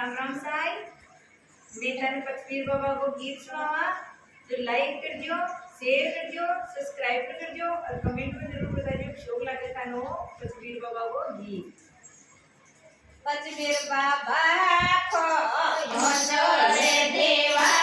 राम राम साई। मैं थाने पीर बाबा को गीत सुनावा तो लाइक कर दियो, शेयर कर दियो, सब्सक्राइब कर दियो और कमेंट में जरूर बता दियो शौक लगे थानो पीर बाबा को गीत। पीर बाबा को रे देवा